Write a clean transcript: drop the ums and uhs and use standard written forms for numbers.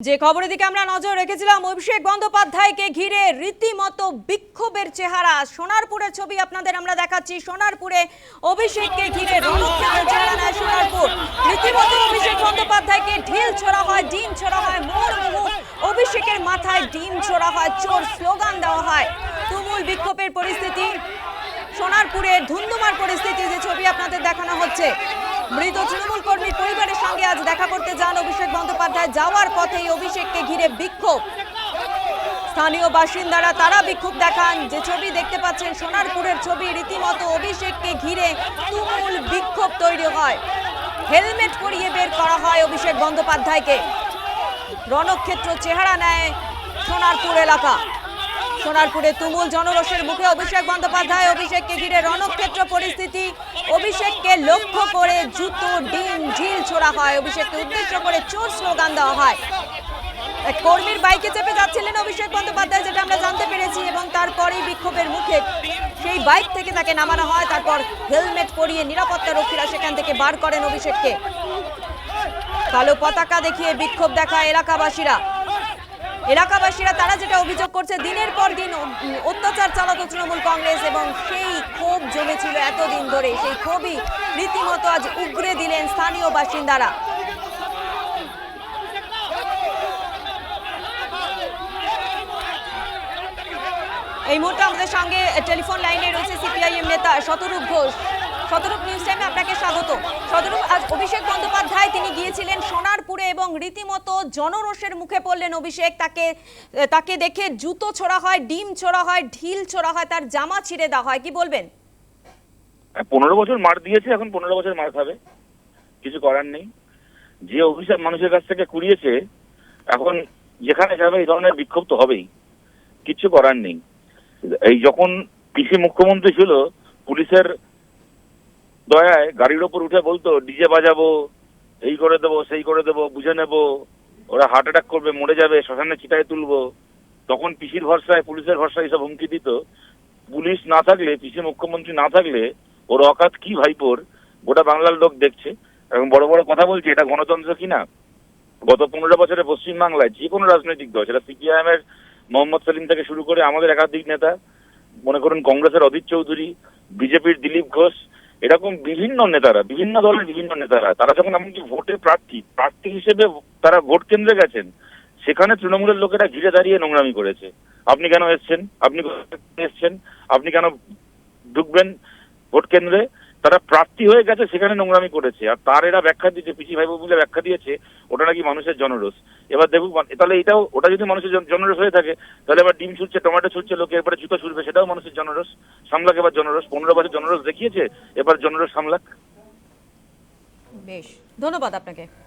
যে খবরের দিকে আমরা নজর রেখেছিলাম, অভিষেক বন্দ্যোপাধ্যায়কে ঘিরে রীতিমতো বিক্ষোভের চেহারা। সোনারপুরের ছবি আপনাদের আমরা দেখাচ্ছি। সোনারপুরে অভিষেককে ঘিরে রণক্ষেত্রের চেহারা নেয় সোনারপুর। রীতিমতো অভিষেক বন্দ্যোপাধ্যায়কে ঢিল ছোড়া হয়, ডিম ছোড়া হয়, মুহুর্মুহু অভিষেকের মাথায় ডিম ছোড়া হয়, চোর স্লোগান দেওয়া হয়। তুমুল বিক্ষোভের পরিস্থিতি সোনারপুরের, ধুন্ধুমার পরিস্থিতি। যে ছবি আপনাদের দেখানো হচ্ছে, মৃত তৃণমূল কর্মীর পরিবারের সঙ্গে আজ দেখা করতে যান অভিষেক বন্দ্যোপাধ্যায়। যাওয়ার পথেই অভিষেককে ঘিরে বিক্ষোভ। স্থানীয় বাসিন্দারা তারা বিক্ষোভ দেখান। যে ছবি দেখতে পাচ্ছেন সোনারপুরের ছবি, রীতিমতো অভিষেককে ঘিরে তুমুল বিক্ষোভ তৈরি হয়। হেলমেট পরিয়ে বের করা হয় অভিষেক বন্দ্যোপাধ্যায়কে। রণক্ষেত্র চেহারা নেয় সোনারপুর এলাকা। সোনারপুরে তুমুল জনরোষের মুখে অভিষেক বন্দ্যোপাধ্যায়। অভিষেককে ঘিরে রণক্ষেত্র পরিস্থিতি। অভিষেককে লক্ষ্য করে জুতো, ডিম, ঢিল ছোড়া হয়। অভিষেককে উদ্দেশ্য করে চোর স্লোগান দেওয়া হয়। এক কর্মীর বাইকে চেপে যাচ্ছিলেন অভিষেক বন্দ্যোপাধ্যায়, যেটা আমরা জানতে পেরেছি, এবং তারপরেই বিক্ষোভের মুখে সেই বাইক থেকে তাকে নামানো হয়। তারপর হেলমেট পরিয়ে নিরাপত্তা রক্ষীরা সেখান থেকে বার করেন অভিষেককে। কালো পতাকা দেখিয়ে বিক্ষোভ দেখায় এলাকাবাসীরা। তারা যেটা অভিযোগ করছে, দিনের পর দিন অত্যাচার চালাতো তৃণমূল কংগ্রেস, এবং সেই ক্ষোভ জমেছিল এতদিন ধরে। সেই ক্ষোভই রীতিমতো আজ উগরে দিলেন স্থানীয় বাসিন্দারা। এই মুহূর্তে আমাদের সঙ্গে টেলিফোন লাইনে রয়েছে সিপিআইএম নেতা শতরূপ ঘোষ। শতরূপ, নিউজ টাইমে আপনাকে স্বাগত। শতরূপ, আজ অভিষেক বন্দ্যোপাধ্যায় তিনি গিয়েছিলেন সোনারপুরে এবং রীতিমতো জনরোষের মুখে পড়লেন অভিষেক। তাকে দেখে জুতো ছোড়া হয়, ডিম ছোড়া হয়, ঢিল ছোড়া হয়, তার জামা ছিঁড়ে দেওয়া হয়। কি বলবেন? 15 বছর মার দিয়েছে, এখন 15 বছর মার খাবে, কিছু করার নেই। যে অভিশাপ মানুষের কাছ থেকে কুড়িয়েছে, এখন যেখানে যাবে এই ধরনের বিক্ষোভ তো হবেই, কিছু করার নেই। এই যখন পিসি মুখ্যমন্ত্রী ছিল, পুলিশের দয়ায় গাড়ির ওপর উঠে বলতো ডিজে বাজাবো, এই করে দেবো, সেই করে দেবো, বুঝে নেবো, ওরা হার্ট অ্যাটাক করবে, মরে যাবে, শ্মশানে চিতায় তুলবো। তখন পিসির ভরসায়, পুলিশের ভরসায় এসব হুমকি দিত। পুলিশ না থাকলে, পিসি মুখ্যমন্ত্রী না থাকলে ওর অকাত কি ভাইপোর গোটা বাংলার লোক দেখছে। এবং বড় বড় কথা বলছে, এটা গণতন্ত্র কিনা। গত 15 বছরে পশ্চিমবাংলায় যে কোনো রাজনৈতিক দল, সেটা সিপিআইএম এর মোহাম্মদ সেলিম থেকে শুরু করে আমাদের একাধিক নেতা, মনে করুন কংগ্রেসের অধীর চৌধুরী, বিজেপির দিলীপ ঘোষ, এরকম বিভিন্ন নেতারা, বিভিন্ন দলের বিভিন্ন নেতারা, তারা যখন এমনকি ভোটে প্রার্থী হিসেবে তারা ভোট কেন্দ্রে গেছেন, সেখানে তৃণমূলের লোকেরা ঘিরে দাঁড়িয়ে নোংরামি করেছে। আপনি কেন এসছেন, আপনি কেন ঢুকবেন ভোট কেন্দ্রে? তারা প্রার্থী হয়ে গেছে, সেখানে নোংরামি করেছে। আর তার এরা ব্যাখ্যা দিয়েছে, পিসি ভাইবো বলে ব্যাখ্যা দিয়েছে ওটা নাকি মানুষের জনরোষ। এবার দেখুক, তাহলে এটাও, ওটা যদি মানুষের জনরোষ হয়ে থাকে, তাহলে এবার ডিম ছুটছে, টমেটো ছুটছে লোকে, এরপরে জুতো ছুটবে, সেটাও মানুষের জনরোষ। সামলাক এবার জনরোষ। 15 বছর জনরোষ দেখিয়েছে, এবার জনরোষ সামলাক। বেশ, ধন্যবাদ আপনাকে।